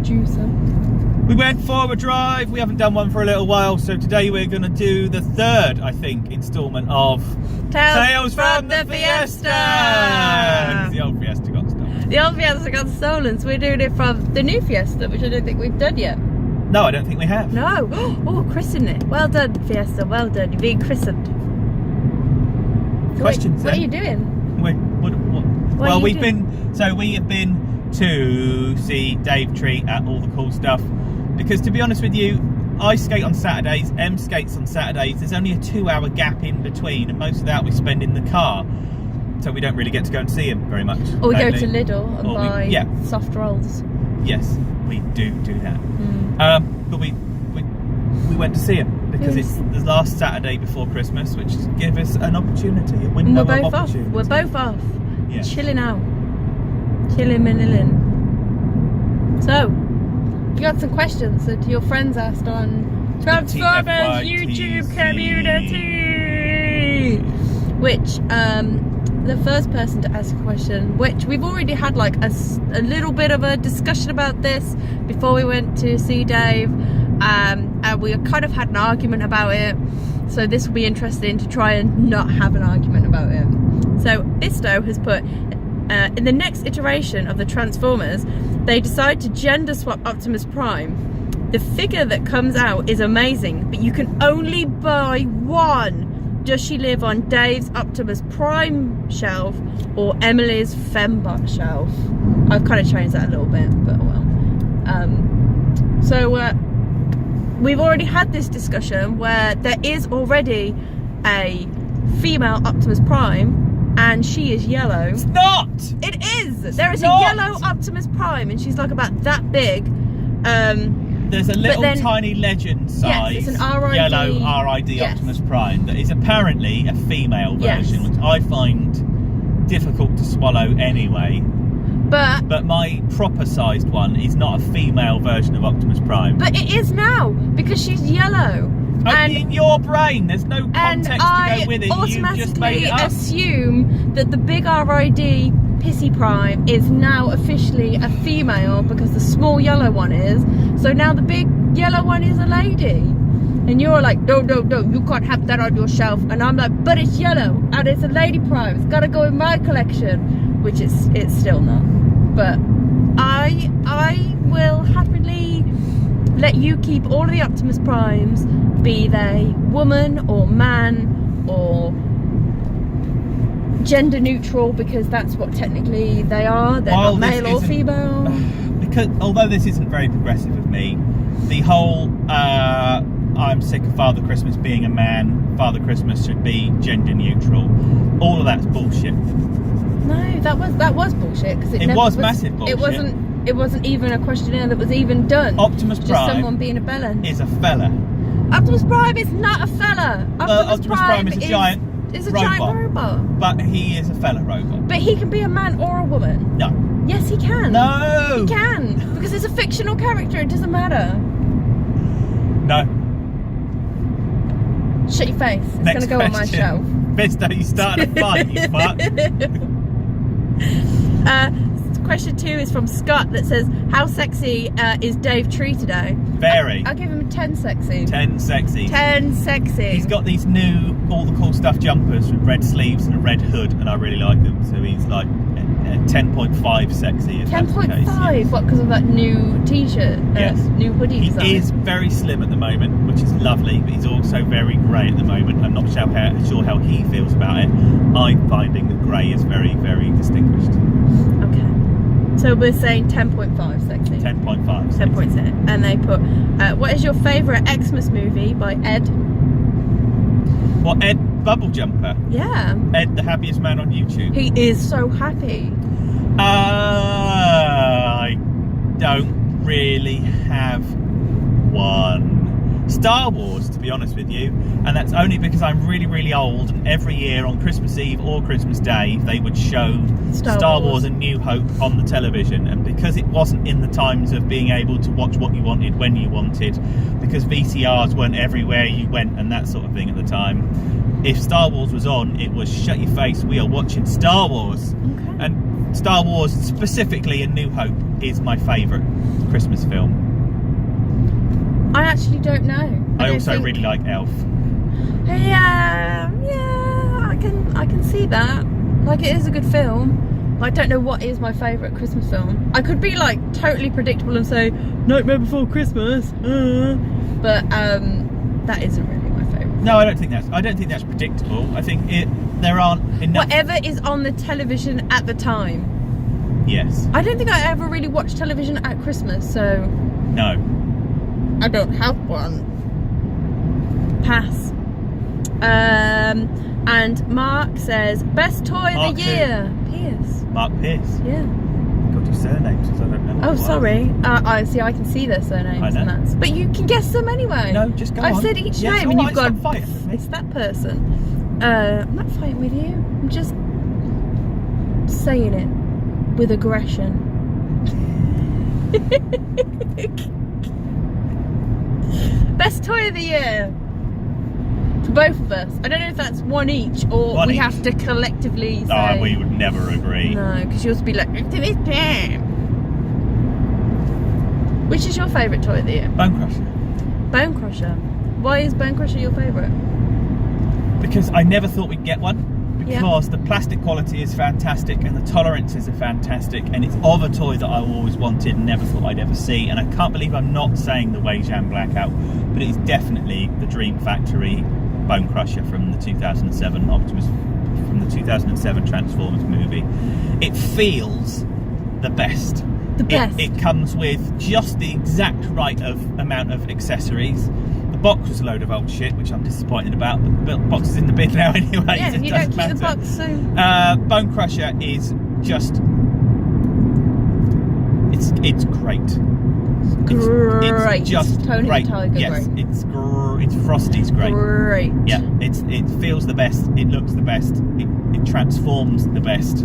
Juicer. We went for a drive. We haven't done one for a little while, so today we're going to do the third, I think, instalment of Tales from the Fiesta. Because the old Fiesta got stolen. The old Fiesta got stolen, so we're doing it from the new Fiesta, which I don't think we've done yet. No, I don't think we have. No. Oh, christen it. Well done, Fiesta. Well done. You're being christened. So Questions. What are you doing? Well, we have been to see Dave treat at all the cool stuff. Because to be honest with you, I skate on Saturdays, Em skates on Saturdays. There's only a 2-hour gap in between, and most of that we spend in the car. So we don't really get to go and see him very much. Or we go to Lidl and buy soft rolls. Yes, we do that. But we went to see him because it's the last Saturday before Christmas, which gives us an opportunity, a window of opportunity. We're both off. Yes. Chilling out. Chilling manilling. So, you got some questions that your friends asked on Transformers YouTube community. Which, the first person to ask a question, which we've already had like a little bit of a discussion about this before we went to see Dave, and we kind of had an argument about it, so this will be interesting to try and not have an argument about it. So Bisto has put, in the next iteration of the Transformers, they decide to gender swap Optimus Prime. The figure that comes out is amazing, but you can only buy one. Does she live on Dave's Optimus Prime shelf or Emily's Fembot shelf? I've kind of changed that a little bit, but well. We've already had this discussion where there is already a female Optimus Prime and she is yellow. It's not! It is! There is a yellow Optimus Prime and she's like about that big. There's a little tiny legend size it's an RID, yellow RID Optimus Prime that is apparently a female version, which I find difficult to swallow anyway. But my proper sized one is not a female version of Optimus Prime. But it is now, because she's yellow. And in your brain, there's no context to go with it. You just made it up. I assume that the big RID Pissy Prime is now officially a female because the small yellow one is. So now the big yellow one is a lady. And you're like, no, you can't have that on your shelf. And I'm like, but it's yellow and it's a lady Prime. It's gotta go in my collection, which it's still not. But I will happily let you keep all of the Optimus Primes, be they woman or man or gender neutral, because that's what technically they are. They're not male or female. Because although this isn't very progressive of me, the whole I'm sick of Father Christmas being a man, Father Christmas should be gender neutral, all of that's bullshit. No, that was bullshit, because it was massive bullshit. It wasn't even a questionnaire that was even done. Optimus Prime, just someone being a bellend, is a fella. Optimus Prime is not a fella. Optimus Prime is a giant robot. But he is a fella robot. But he can be a man or a woman. No. Yes, he can. No. He can, because it's a fictional character. It doesn't matter. No. Shut your face. It's going to go on my shelf. Bisto, you started a fight, you fuck. Question 2 is from Scott that says, how sexy is Dave Tree today? Very. I'll give him a 10 sexy. 10 sexy. 10 sexy. He's got these new all the cool stuff jumpers with red sleeves and a red hood, and I really like them. So he's like 10.5 sexy. 10.5? What, because of that new t-shirt? Yes. New hoodie design? He is very slim at the moment, which is lovely, but he's also very grey at the moment. I'm not sure how he feels about it. I'm finding that grey is very, very distinguished. Okay. So we're saying 10.5 sexy. 10.5. 10.6. And they put, what is your favourite Xmas movie by Ed? What, Ed Bubble Jumper? Yeah. Ed, the happiest man on YouTube. He is so happy. I don't really have one. Star Wars, to be honest with you, and that's only because I'm really, really old, and every year on Christmas Eve or Christmas Day they would show Star Wars and New Hope on the television, and because it wasn't in the times of being able to watch what you wanted when you wanted, because VCRs weren't everywhere you went and that sort of thing at the time, if Star Wars was on, it was shut your face, we are watching Star Wars. Okay. And Star Wars, specifically A New Hope, is my favourite Christmas film. I actually don't know. I also really like Elf. Yeah, I can see that. Like, it is a good film. I don't know what is my favourite Christmas film. I could be like totally predictable and say Nightmare Before Christmas, but that isn't really my favourite. No, I don't think that's predictable. I think there aren't enough. Whatever is on the television at the time. Yes. I don't think I ever really watched television at Christmas, so No. I don't have one. Pass. And Mark says best toy of the year. Pierce. Mark Pierce. Yeah. Got your surname since I don't know. Oh, sorry. I see. I can see their surnames, and that's. But you can guess them anyway. No, just go on. I've said each Yes, name, and all you've right, gone. stop fighting with me. It's that person. I'm not fighting with you. I'm just saying it with aggression. Best toy of the year for both of us. I don't know if that's one each or One we each. have to collectively say. Oh, we would never agree. No, because you'll be like, to this time. Which is your favourite toy of the year? Bone Crusher. Bone Crusher. Why is Bone Crusher your favourite? Because I never thought we'd get one. Yeah. Because the plastic quality is fantastic and the tolerances are fantastic, and it's of a toy that I always wanted and never thought I'd ever see. And I can't believe I'm not saying the Wei-Jan Blackout, but it is definitely the Dream Factory Bone Crusher from the 2007 Transformers movie. It feels the best. The best. It comes with just the exact right amount of accessories. The box was a load of old shit, which I'm disappointed about. The box is in the bin now anyway. Yeah, so it you don't doesn't keep the matter. box, so. Bone Crusher is just. It's great. Great. It's just Tony great. the Tiger, Yes, great. it's Frosty's great. Great. Yeah, it feels the best. It looks the best. It transforms the best.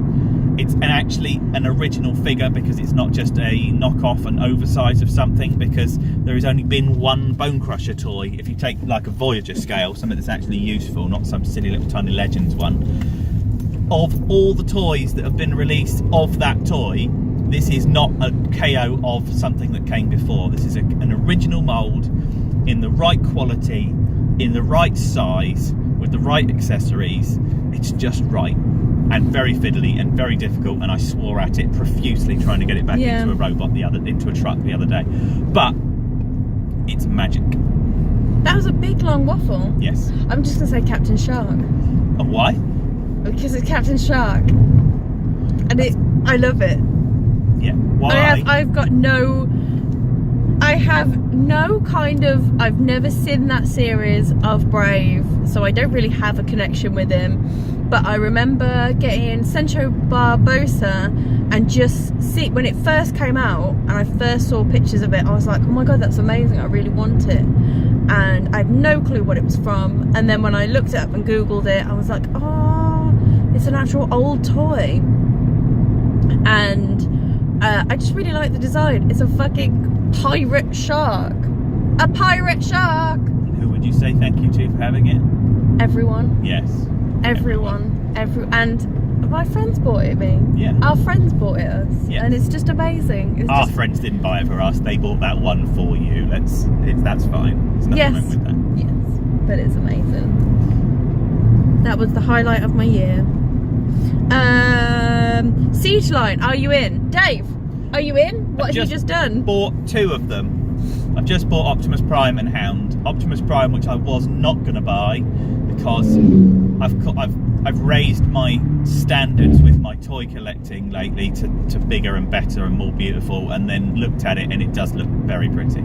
It's actually an original figure because it's not just a knockoff and oversize of something, because there has only been one Bone Crusher toy. If you take like a Voyager scale, something that's actually useful, not some silly little tiny Legends one. Of all the toys that have been released of that toy, this is not a KO of something that came before. This is an original mould in the right quality, in the right size, with the right accessories. It's just right. And very fiddly and very difficult, and I swore at it profusely trying to get it back into a robot into a truck the other day. But it's magic. That was a big long waffle. Yes. I'm just gonna say Captain Shark. And why? Because it's Captain Shark. And I love it. Yeah. Why? I've never seen that series of Brave, so I don't really have a connection with him. But I remember getting Sancho Barbosa and just see when it first came out and I first saw pictures of it, I was like, oh my god, that's amazing, I really want it. And I had no clue what it was from. And then when I looked it up and Googled it, I was like, oh, it's an actual old toy. And I just really like the design. It's a fucking pirate shark. A pirate shark! Who would you say thank you to for having it? Everyone. Yes. Everyone. And my friends bought it me. Yeah. Our friends bought it us. Yes. And it's just amazing. Our friends didn't buy it for us. They bought that one for you. That's fine. There's nothing wrong with that. Yes. But it's amazing. That was the highlight of my year. Siege Line, are you in? Dave, are you in? What have you just done? Bought two of them. I've just bought Optimus Prime and Hound. Optimus Prime, which I was not going to buy because I've raised my standards with my toy collecting lately to bigger and better and more beautiful, and then looked at it and it does look very pretty.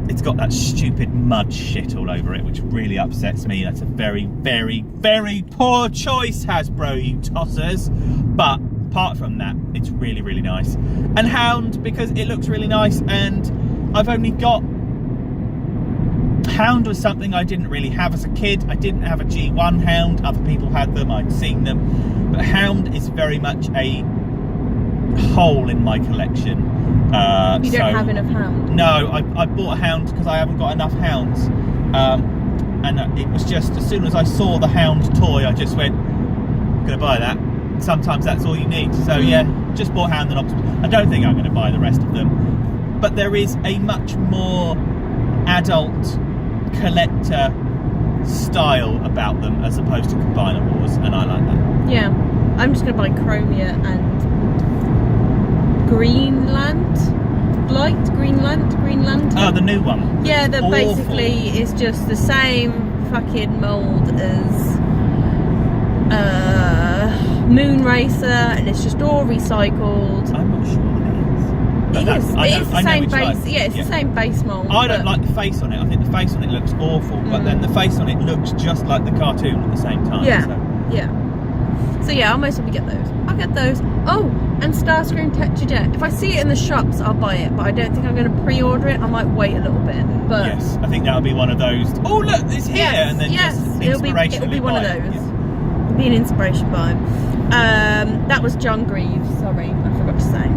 It's got that stupid mud shit all over it, which really upsets me. That's a very, very, very poor choice, Hasbro, you tossers. But apart from that, it's really, really nice. And Hound, because it looks really nice, and I've only got... Hound was something I didn't really have as a kid. I didn't have a G1 Hound. Other people had them, I'd seen them. But Hound is very much a hole in my collection. You don't have enough Hound? No, I bought a Hound because I haven't got enough Hounds. And it was just, as soon as I saw the Hound toy, I just went, I'm going to buy that. Sometimes that's all you need. So yeah, just bought Hound and Optimus. I don't think I'm going to buy the rest of them. But there is a much more adult collector style about them as opposed to Combiner Wars, and I like that. Yeah, I'm just going to buy Chromia and Greenland. Oh, the new one. Yeah, that Awful. basically is just the same fucking mould as Moonracer, and it's just all recycled. I'm not sure what it is. But It is the same base. one. Yeah, it's the same base mould. I don't like the face on it. I think the face on it looks awful, but then the face on it looks just like the cartoon at the same time. Yeah, so. yeah. So yeah, I'll most probably get those. I'll get those. Oh, and Starscream Tetrajet. If I see it in the shops, I'll buy it. But I don't think I'm going to pre-order it. I might wait a little bit. But yes, I think that'll be one of those. Oh look, it's here, yes, and then just it'll be one of those. Yeah. It'll be an inspiration buy. That was John Greaves. Sorry, I forgot to say.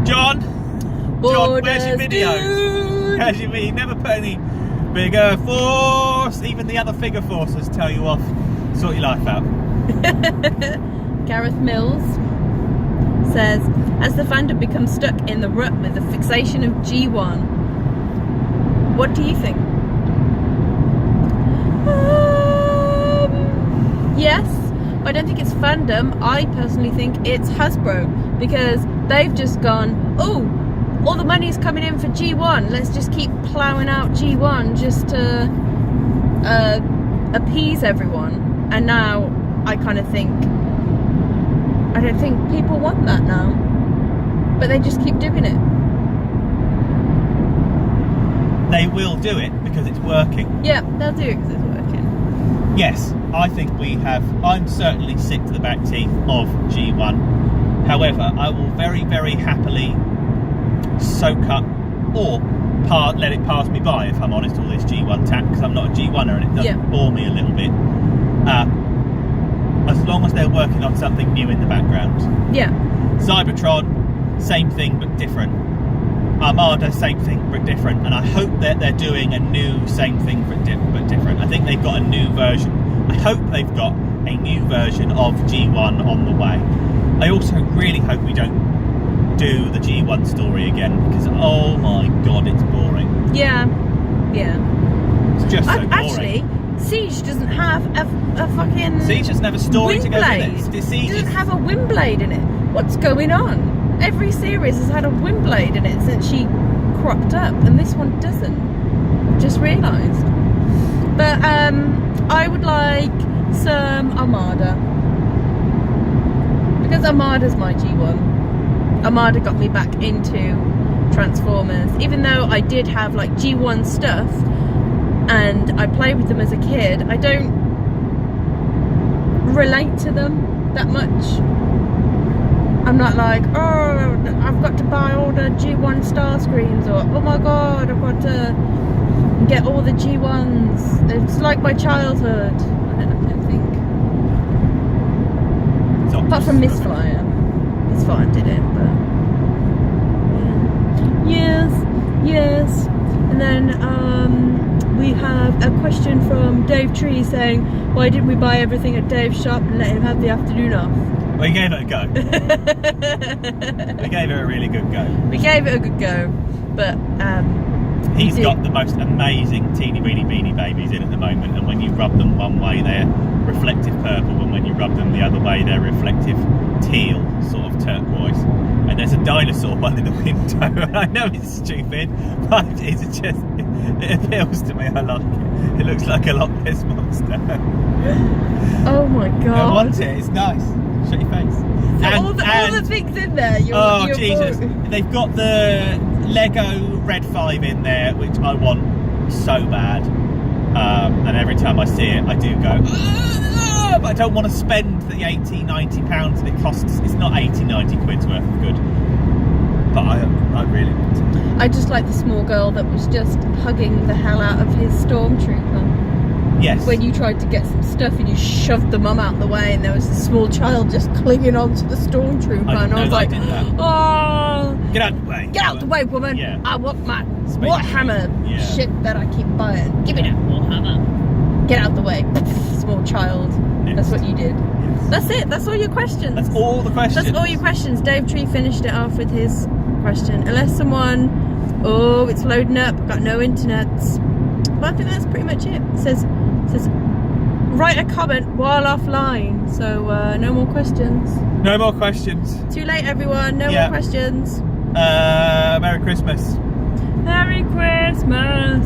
John, where's your videos? Dude. Where's your video? You never put any bigger force. Even the other figure forces tell you off. Sort your life out. Gareth Mills says, as the fandom becomes stuck in the rut with the fixation of G1, what do you think? Yes, but I don't think it's fandom. I personally think it's Hasbro, because they've just gone, oh, all the money's coming in for G1, let's just keep ploughing out G1 just to appease everyone. And now I kind of think, I don't think people want that now, but they just keep doing it. They will do it because it's working. Yeah, they'll do it because it's working. Yes, I think we have. I'm certainly sick to the back teeth of G1. However, I will very, very happily soak up or let it pass me by, if I'm honest, all this G1 tack, because I'm not a G1er and it does bore me a little bit. As long as they're working on something new in the background. Yeah. Cybertron, same thing but different. Armada, same thing but different. And I hope that they're doing a new same thing but different. I think they've got a new version. I hope they've got a new version of G1 on the way. I also really hope we don't do the G1 story again, because oh my god, it's boring. Yeah. Yeah. It's just so boring. Actually, Siege doesn't have a fucking Siege doesn't have a story to go with it. Siege doesn't have a Windblade in it. What's going on? Every series has had a Windblade in it since she cropped up, and this one doesn't. Just realised. But I would like some Armada, because Armada's my G1. Armada got me back into Transformers, even though I did have like G1 stuff and I played with them as a kid. I don't relate to them that much. I'm not like, oh, I've got to buy all the G1 Starscreams, or oh my god, I've got to get all the G1s. It's like my childhood. I don't think. Apart from Miss Flyer. Miss Flyer did it, but yeah. Yes. And then we have a question from Dave Tree saying, why didn't we buy everything at Dave's shop and let him have the afternoon off? We gave it a go. We gave it a really good go. We gave it a good go, but he's got the most amazing teeny weeny beanie babies in at the moment, and when you rub them one way they're reflective purple, and when you rub them the other way they're reflective teal, sort of turquoise. And there's a dinosaur one in the window. I know it's stupid, but it's just, it appeals to me. I like it. It looks like a Loch Ness monster. Oh my god. I want it, it's nice. Shut your face. So all the things in there. You're Jesus. They've got the Lego Red 5 in there, which I want so bad. And every time I see it, I do go, but I don't want to spend the 80, 90 pounds that it costs. It's not 80, 90 quid's worth of good. But I really want it. I just like the small girl that was just hugging the hell out of his stormtrooper. Yes. When you tried to get some stuff and you shoved the mum out the way, and there was a small child just clinging on to the stormtrooper, and I was like, oh, get out the way. Get out the way, woman. Yeah. I want my Warhammer shit that I keep buying. Give me that Warhammer. Get out the way. Small child. next. That's what you did. Yes. That's it. That's all your questions. That's all the questions. That's all your questions. Dave Tree finished it off with his question. Unless someone, oh, it's loading up. Got no internet. But I think that's pretty much it. It says write a comment while offline. So no more questions. No more questions. Too late, everyone. No more questions. Merry Christmas. Merry Christmas,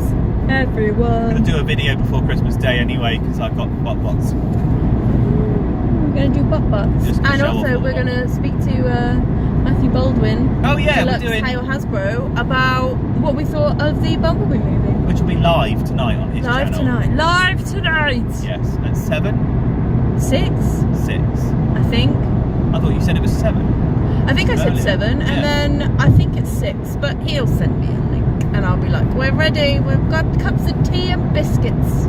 everyone. I'm going to do a video before Christmas Day anyway because I've got bot-bots. We're going to do bot-bots. Just to And show also off we're what- going to speak to Matthew Baldwin. Oh yeah, we're Deluxe doing... Hale Hasbro about what we thought of the Bumblebee movie. Which will be live tonight on his Live channel. tonight. Live tonight. Yes, at 7? 6, 6. I think. I thought you said it was 7. I think I said Earlier. 7, Yeah. and then I think it's 6. But he'll send me a link, and I'll be like, "We're ready. We've got cups of tea and biscuits."